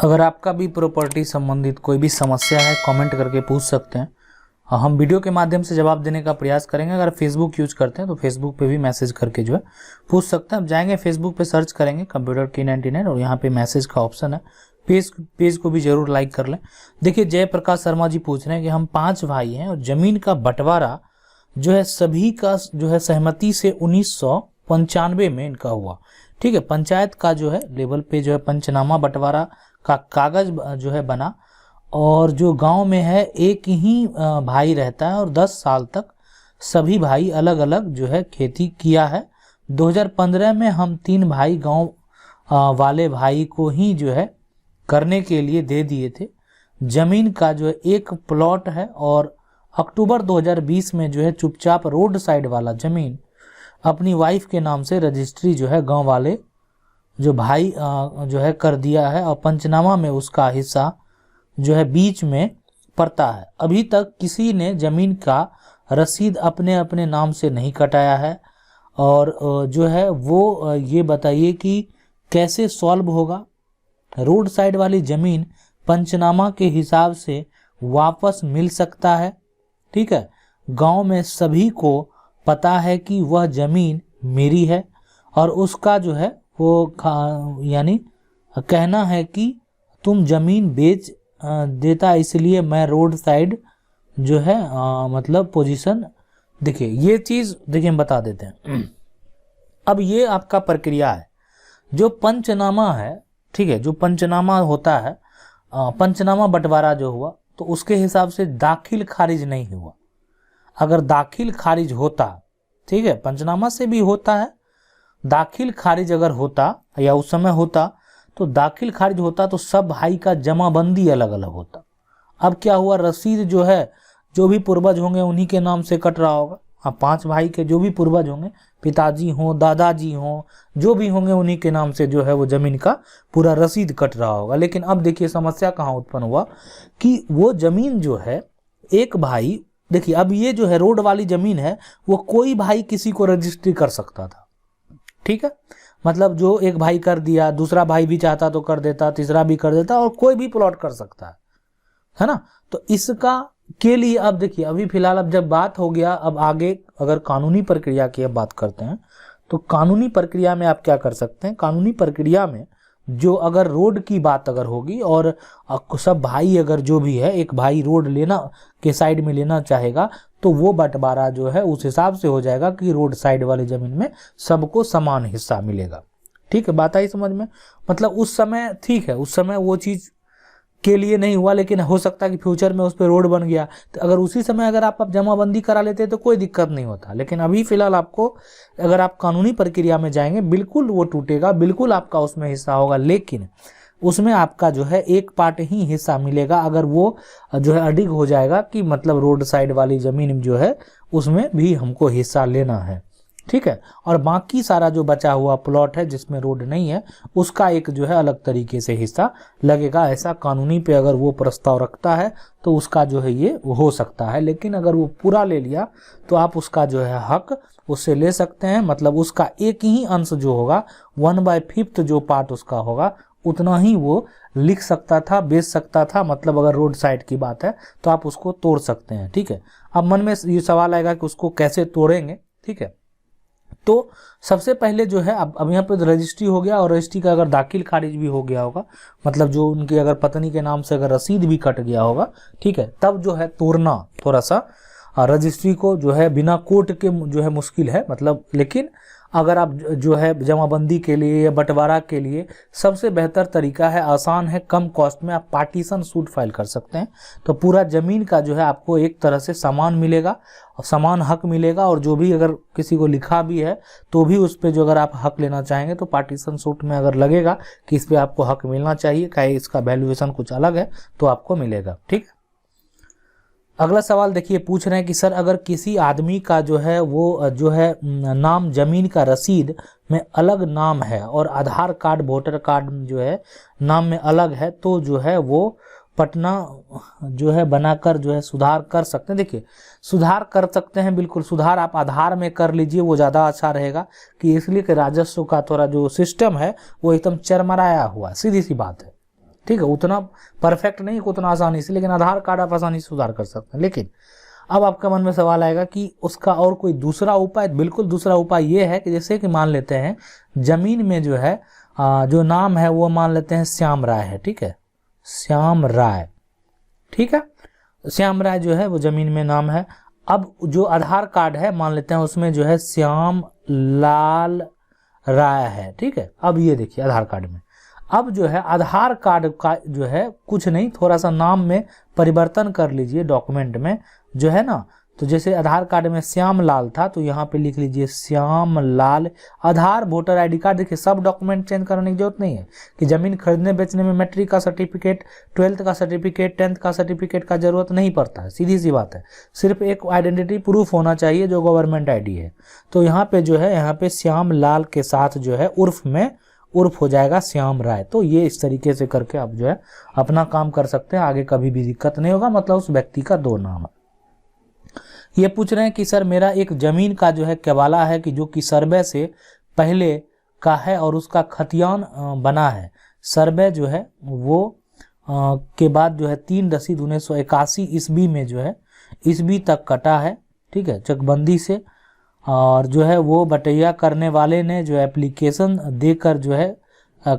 अगर आपका भी प्रॉपर्टी संबंधित कोई भी समस्या है कमेंट करके पूछ सकते हैं। हम वीडियो के माध्यम से जवाब देने का प्रयास करेंगे। अगर फेसबुक यूज करते हैं तो फेसबुक पे भी मैसेज करके जो है पूछ सकते हैं। अब जाएंगे फेसबुक पे सर्च करेंगे कंप्यूटर की 99 और यहाँ पे मैसेज का ऑप्शन है। पेज को भी जरूर लाइक कर लें। देखिए जयप्रकाश शर्मा जी पूछ रहे हैं कि हम 5 भाई हैं और जमीन का बंटवारा जो है सभी का जो है सहमति से 1995 में इनका हुआ। ठीक है, पंचायत का जो है लेवल पे जो है पंचनामा बंटवारा का कागज जो है बना और जो गांव में है एक ही भाई रहता है और 10 साल तक सभी भाई अलग अलग जो है खेती किया है। 2015 में हम 3 भाई गांव वाले भाई को ही जो है करने के लिए दे दिए थे। जमीन का जो है एक प्लॉट है और अक्टूबर 2020 में जो है चुपचाप रोड साइड वाला जमीन अपनी वाइफ के नाम से रजिस्ट्री जो है गांव वाले जो भाई जो है कर दिया है और पंचनामा में उसका हिस्सा जो है बीच में पड़ता है। अभी तक किसी ने जमीन का रसीद अपने अपने नाम से नहीं कटाया है और जो है वो ये बताइए कि कैसे सॉल्व होगा। रोड साइड वाली जमीन पंचनामा के हिसाब से वापस मिल सकता है। ठीक है, गांव में सभी को पता है कि वह जमीन मेरी है और उसका जो है वो यानी कहना है कि तुम जमीन बेच देता इसलिए मैं रोड साइड जो है मतलब पोजीशन। देखिए ये चीज देखिए हम बता देते हैं। अब ये आपका प्रक्रिया है जो पंचनामा है। ठीक है, जो पंचनामा होता है पंचनामा बंटवारा जो हुआ तो उसके हिसाब से दाखिल खारिज नहीं हुआ। अगर दाखिल खारिज होता, ठीक है, पंचनामा से भी होता है, दाखिल खारिज अगर होता या उस समय होता तो दाखिल खारिज होता तो सब भाई का जमाबंदी अलग अलग होता। अब क्या हुआ, रसीद जो है जो भी पूर्वज होंगे उन्हीं के नाम से कट रहा होगा। अब 5 भाई के जो भी पूर्वज होंगे, पिताजी हों दादाजी हों जो भी होंगे उन्हीं के नाम से जो है वो जमीन का पूरा रसीद कट रहा होगा। लेकिन अब देखिए समस्या कहाँ उत्पन्न हुआ कि वो जमीन जो है एक भाई, देखिए अब ये जो है रोड वाली जमीन है वो कोई भाई किसी को रजिस्ट्री कर सकता था। ठीक है, मतलब जो एक भाई कर दिया दूसरा भाई भी चाहता तो कर देता, तीसरा भी कर देता और कोई भी प्लॉट कर सकता है ना। तो इसका के लिए अब देखिए अभी फिलहाल अब जब बात हो गया, अब आगे अगर कानूनी प्रक्रिया की अब बात करते हैं तो कानूनी प्रक्रिया में आप क्या कर सकते हैं। कानूनी प्रक्रिया में जो अगर रोड की बात अगर होगी और सब भाई अगर जो भी है एक भाई रोड लेना के साइड में लेना चाहेगा तो वो बंटवारा जो है उस हिसाब से हो जाएगा कि रोड साइड वाली जमीन में सबको समान हिस्सा मिलेगा। ठीक है, बात आई समझ में। मतलब उस समय ठीक है, उस समय वो चीज के लिए नहीं हुआ, लेकिन हो सकता है कि फ्यूचर में उस पर रोड बन गया तो अगर उसी समय अगर आप जमाबंदी करा लेते तो कोई दिक्कत नहीं होता। लेकिन अभी फिलहाल आपको अगर आप कानूनी प्रक्रिया में जाएंगे बिल्कुल वो टूटेगा, बिल्कुल आपका उसमें हिस्सा होगा, लेकिन उसमें आपका जो है एक पार्ट ही हिस्सा मिलेगा अगर वो जो है अडिग हो जाएगा कि मतलब रोड साइड वाली जमीन जो है उसमें भी हमको हिस्सा लेना है। ठीक है, और बाकी सारा जो बचा हुआ प्लॉट है जिसमें रोड नहीं है उसका एक जो है अलग तरीके से हिस्सा लगेगा। ऐसा कानूनी पे अगर वो प्रस्ताव रखता है तो उसका जो है ये हो सकता है। लेकिन अगर वो पूरा ले लिया तो आप उसका जो है हक उससे ले सकते हैं। मतलब उसका एक ही अंश जो होगा 1/5 जो पार्ट उसका होगा उतना ही वो लिख सकता था, बेच सकता था। मतलब अगर रोड साइड की बात है तो आप उसको तोड़ सकते हैं। ठीक है, अब मन में ये सवाल आएगा कि उसको कैसे तोड़ेंगे। ठीक है, तो सबसे पहले जो है अब यहाँ पे तो रजिस्ट्री हो गया और रजिस्ट्री का अगर दाखिल खारिज भी हो गया होगा, मतलब जो उनकी अगर पत्नी के नाम से अगर रसीद भी कट गया होगा, ठीक है, तब जो है तोड़ना थोड़ा सा रजिस्ट्री को जो है बिना कोर्ट के जो है मुश्किल है। मतलब लेकिन अगर आप जो है जमाबंदी के लिए या बंटवारा के लिए सबसे बेहतर तरीका है, आसान है, कम कॉस्ट में आप पार्टीशन सूट फाइल कर सकते हैं। तो पूरा जमीन का जो है आपको एक तरह से समान मिलेगा और समान हक मिलेगा और जो भी अगर किसी को लिखा भी है तो भी उस पर जो अगर आप हक लेना चाहेंगे तो पार्टीशन सूट में अगर लगेगा कि इस पर आपको हक मिलना चाहिए, कहीं इसका वैल्यूएशन कुछ अलग है तो आपको मिलेगा। ठीक है, अगला सवाल देखिए पूछ रहे हैं कि सर अगर किसी आदमी का जो है वो जो है नाम जमीन का रसीद में अलग नाम है और आधार कार्ड वोटर कार्ड जो है नाम में अलग है तो जो है वो पटना जो है बनाकर जो है सुधार कर सकते हैं। देखिए सुधार कर सकते हैं, बिल्कुल सुधार आप आधार में कर लीजिए, वो ज़्यादा अच्छा रहेगा कि इसलिए कि राजस्व का थोड़ा जो सिस्टम है वो एकदम चरमराया हुआ, सीधी सी बात है। ठीक है, उतना परफेक्ट नहीं, उतना आसानी से, लेकिन आधार कार्ड आप आसानी से सुधार कर सकते हैं। लेकिन अब आपका मन में सवाल आएगा कि उसका और कोई दूसरा उपाय? बिल्कुल दूसरा उपाय ये है कि जैसे कि मान लेते हैं जमीन में जो है जो नाम है वो मान लेते हैं श्याम राय है, ठीक है, श्याम राय, ठीक है, श्याम राय जो है वो जमीन में नाम है। अब जो आधार कार्ड है मान लेते हैं उसमें जो है श्याम लाल राय है, ठीक है। अब ये देखिए आधार कार्ड में, अब जो है आधार कार्ड का जो है कुछ नहीं, थोड़ा सा नाम में परिवर्तन कर लीजिए डॉक्यूमेंट में जो है ना। तो जैसे आधार कार्ड में श्याम लाल था तो यहाँ पे लिख लीजिए श्याम लाल। आधार, वोटर आईडी कार्ड, देखिए सब डॉक्यूमेंट चेंज करने की जरूरत नहीं है कि जमीन खरीदने बेचने में मैट्रिक का सर्टिफिकेट, 12th का सर्टिफिकेट, 10th का सर्टिफिकेट का जरूरत नहीं पड़ता है, सीधी सी बात है। सिर्फ एक आइडेंटिटी प्रूफ होना चाहिए जो गवर्नमेंट आईडी है। तो यहाँ पे जो है, यहाँ पे श्याम लाल के साथ जो है उर्फ में उर्फ हो जाएगा श्याम राय। तो ये इस तरीके से करके आप जो है अपना काम कर सकते हैं, आगे कभी भी दिक्कत नहीं होगा। मतलब उस व्यक्ति का 2 नाम है। ये पूछ रहे हैं कि सर मेरा एक जमीन का जो है केवाला है कि जो कि सर्वे से पहले का है और उसका खतियान बना है। सर्वे जो है वो के बाद जो है 3/10/1981 ईस्वी में जो है ईस्वी तक कटा है, ठीक है, चकबंदी से। और जो है वो बटैया करने वाले ने जो एप्लीकेशन देकर जो है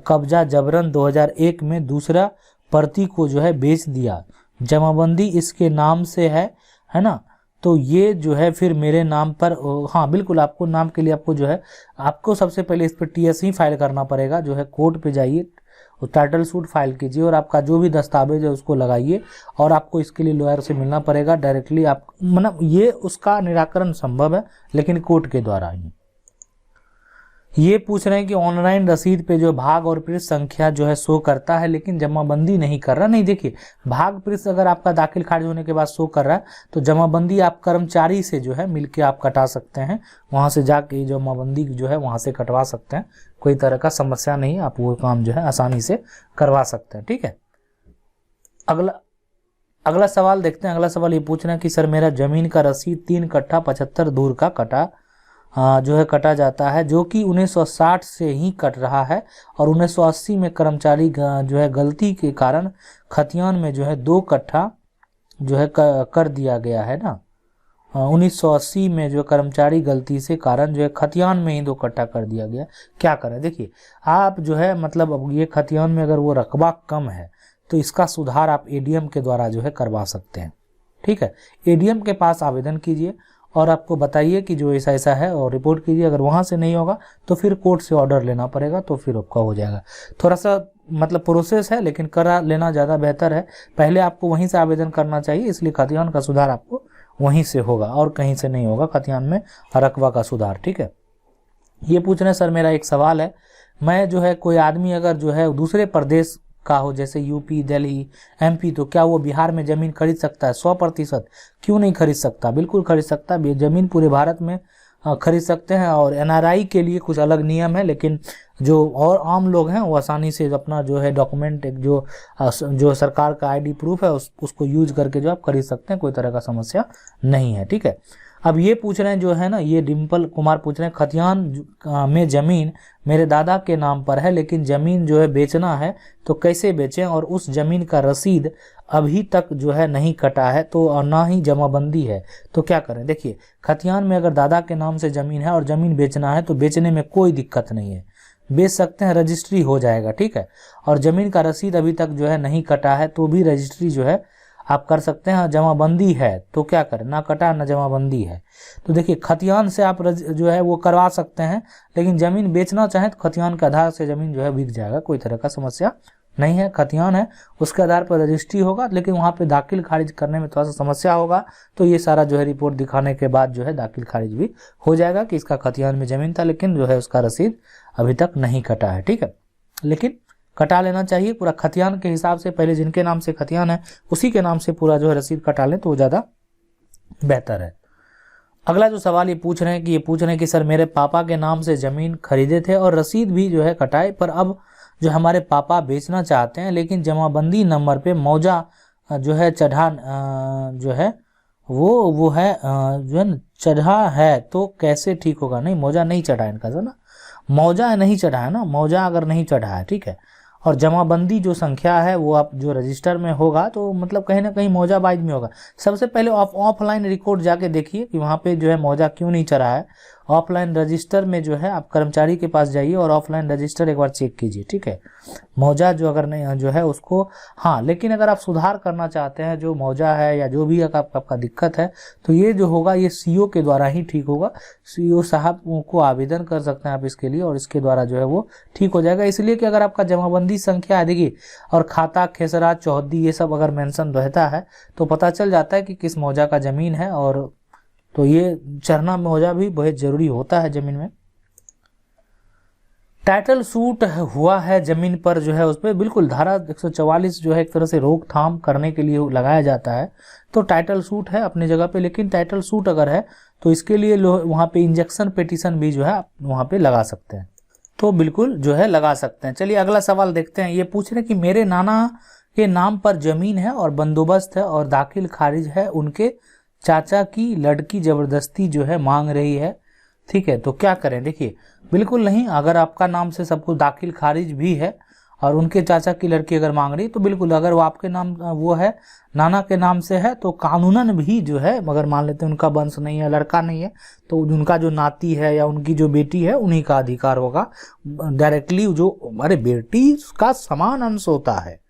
कब्जा जबरन 2001 में दूसरा प्रति को जो है बेच दिया। जमाबंदी इसके नाम से है ना। तो ये जो है फिर मेरे नाम पर, हाँ बिल्कुल, आपको नाम के लिए आपको जो है आपको सबसे पहले इस पर TS ही फाइल करना पड़ेगा। जो है कोर्ट पे जाइए, टाइटल सूट फाइल कीजिए और आपका जो भी दस्तावेज है उसको लगाइए और आपको इसके लिए लॉयर से मिलना पड़ेगा डायरेक्टली। आप मतलब ये उसका निराकरण संभव है लेकिन कोर्ट के द्वारा ही। ये पूछ रहे हैं कि ऑनलाइन रसीद पे जो भाग और पृष्ठ संख्या जो है शो करता है लेकिन जमाबंदी नहीं कर रहा। नहीं, देखिए भाग पृष्ठ अगर आपका दाखिल खारिज होने के बाद शो कर रहा है तो जमाबंदी आप कर्मचारी से जो है मिलके आप कटा सकते हैं, वहां से जाके जमाबंदी जो है वहां से कटवा सकते हैं। कोई तरह का समस्या नहीं, आप वो काम जो है आसानी से करवा सकते हैं, ठीक है। अगला सवाल देखते हैं। अगला सवाल ये पूछ रहे हैं कि सर मेरा जमीन का रसीद 3 कट्ठा 75 धूर का जो है कटा जाता है, जो कि 1960 से ही कट रहा है और 1980 में कर्मचारी जो है गलती के कारण खतियान में जो है 2 कट्ठा जो है कर दिया गया है ना। 1980 में जो कर्मचारी गलती से कारण जो है खतियान में ही 2 कट्ठा कर दिया गया। क्या करें? देखिए आप जो है मतलब अब ये खतियान में अगर वो रकबा कम है तो इसका सुधार आप ADM के द्वारा जो है करवा सकते हैं, ठीक है। ADM के पास आवेदन कीजिए और आपको बताइए कि जो ऐसा ऐसा है और रिपोर्ट कीजिए। अगर वहां से नहीं होगा तो फिर कोर्ट से ऑर्डर लेना पड़ेगा, तो फिर आपका हो जाएगा। थोड़ा सा मतलब प्रोसेस है लेकिन करा लेना ज़्यादा बेहतर है। पहले आपको वहीं से आवेदन करना चाहिए, इसलिए खतियान का सुधार आपको वहीं से होगा और कहीं से नहीं होगा खतियान में रकबा का सुधार, ठीक है। ये पूछ रहे हैं सर मेरा एक सवाल है, मैं जो है कोई आदमी अगर जो है दूसरे प्रदेश का हो जैसे UP, दिल्ली, MP, तो क्या वो बिहार में ज़मीन खरीद सकता है? 100%। क्यों नहीं खरीद सकता? बिल्कुल खरीद सकता है। ज़मीन पूरे भारत में खरीद सकते हैं और NRI के लिए कुछ अलग नियम है, लेकिन जो और आम लोग हैं वो आसानी से अपना जो है डॉक्यूमेंट जो सरकार का ID प्रूफ है उसको यूज करके जो आप खरीद सकते हैं, कोई तरह का समस्या नहीं है, ठीक है। अब ये पूछ रहे हैं जो है ना, ये डिम्पल कुमार पूछ रहे हैं खतियान में ज़मीन मेरे दादा के नाम पर है लेकिन ज़मीन जो है बेचना है तो कैसे बेचें, और उस ज़मीन का रसीद अभी तक जो है नहीं कटा है तो और ना ही जमाबंदी है, तो क्या करें? देखिए खतियान में अगर दादा के नाम से ज़मीन है और ज़मीन बेचना है तो बेचने में कोई दिक्कत नहीं है, बेच सकते हैं, रजिस्ट्री हो जाएगा, ठीक है। और ज़मीन का रसीद अभी तक जो है नहीं कटा है तो भी रजिस्ट्री जो है आप कर सकते हैं। जमाबंदी है तो क्या करें? ना कटा ना जमाबंदी है तो देखिए खतियान से आप जो है वो करवा सकते हैं, लेकिन ज़मीन बेचना चाहें तो खतियान के आधार से ज़मीन जो है बिक जाएगा, कोई तरह का समस्या नहीं है। खतियान है उसके आधार पर रजिस्ट्री होगा, लेकिन वहाँ पे दाखिल खारिज करने में थोड़ा सा समस्या होगा, तो ये सारा जो है रिपोर्ट दिखाने के बाद जो है दाखिल खारिज भी हो जाएगा कि इसका खतियान में ज़मीन था लेकिन जो है उसका रसीद अभी तक नहीं कटा है, ठीक है। लेकिन कटा लेना चाहिए पूरा खतियान के हिसाब से, पहले जिनके नाम से खतियान है उसी के नाम से पूरा जो है रसीद कटा लें तो वो ज़्यादा बेहतर है। अगला जो सवाल ये पूछ रहे हैं कि सर मेरे पापा के नाम से ज़मीन खरीदे थे और रसीद भी जो है कटाए, पर अब जो हमारे पापा बेचना चाहते हैं लेकिन जमाबंदी नंबर पे मौजा जो है चढ़ा जो है वो है जो है चढ़ा है, तो कैसे ठीक होगा? नहीं, मौजा नहीं चढ़ा है इनका, जो ना मौजा नहीं चढ़ा है ना, मौजा अगर नहीं चढ़ा है, ठीक है, और जमाबंदी जो संख्या है वो आप जो रजिस्टर में होगा तो मतलब कहीं ना कहीं मौजा बाइज में होगा। सबसे पहले ऑफलाइन रिकॉर्ड जाके देखिए कि वहाँ पे जो है मौजा क्यों नहीं चढ़ा है। ऑफलाइन रजिस्टर में जो है आप कर्मचारी के पास जाइए और ऑफलाइन रजिस्टर एक बार चेक कीजिए, ठीक है। मौजा जो अगर नहीं जो है उसको, हाँ लेकिन अगर आप सुधार करना चाहते हैं जो मौजा है या जो भी आपका दिक्कत है तो ये जो होगा ये सीओ के द्वारा ही ठीक होगा। सीओ साहब को आवेदन कर सकते हैं आप इसके लिए और इसके द्वारा जो है वो ठीक हो जाएगा। इसलिए कि अगर आपका जमाबंदी संख्या है देखिए और खाता खेसरा चौहद्दी ये सब अगर मेंशन रहता है तो पता चल जाता है कि किस मौजा का जमीन है। और तो ये चढ़ना मौजा भी बहुत जरूरी होता है जमीन में। टाइटल सूट हुआ है जमीन पर जो है उस पर बिल्कुल धारा 144 जो है एक तरह से रोकथाम करने के लिए लगाया जाता है। तो टाइटल सूट है अपनी जगह पे, लेकिन टाइटल सूट अगर है तो इसके लिए वहाँ पे इंजेक्शन पिटीशन भी जो है आप वहाँ पे लगा सकते हैं, तो बिल्कुल जो है लगा सकते हैं। चलिए अगला सवाल देखते हैं। ये पूछ रहे कि मेरे नाना के नाम पर जमीन है और बंदोबस्त है और दाखिल खारिज है, उनके चाचा की लड़की जबरदस्ती जो है मांग रही है, ठीक है, तो क्या करें। देखिए बिल्कुल नहीं, अगर आपका नाम से सब कुछ दाखिल खारिज भी है और उनके चाचा की लड़की अगर मांग रही तो बिल्कुल, अगर वो आपके नाम वो है नाना के नाम से है तो कानूनन भी जो है, मगर मान लेते हैं उनका वंश नहीं है, लड़का नहीं है, तो उनका जो नाती है या उनकी जो बेटी है उन्हीं का अधिकार होगा डायरेक्टली। जो अरे बेटी का समान अंश होता है,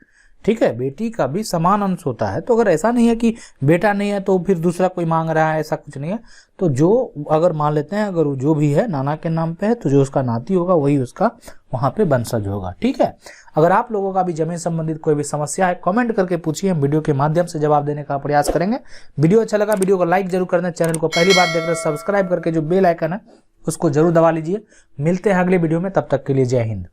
ठीक है, बेटी का भी समान अंश होता है। तो अगर ऐसा नहीं है कि बेटा नहीं है तो फिर दूसरा कोई मांग रहा है, ऐसा कुछ नहीं है। तो जो अगर मान लेते हैं अगर जो भी है नाना के नाम पे है तो जो उसका नाती होगा वही उसका वहां पे वंशज होगा, ठीक है। अगर आप लोगों का भी जमीन संबंधित कोई भी समस्या है कमेंट करके पूछिए, हम वीडियो के माध्यम से जवाब देने का प्रयास करेंगे। वीडियो अच्छा लगा वीडियो को लाइक जरूर कर दें, चैनल को पहली बार देख रहे सब्सक्राइब करके जो बेल आइकन है उसको जरूर दबा लीजिए। मिलते हैं अगले वीडियो में, तब तक के लिए जय हिंद।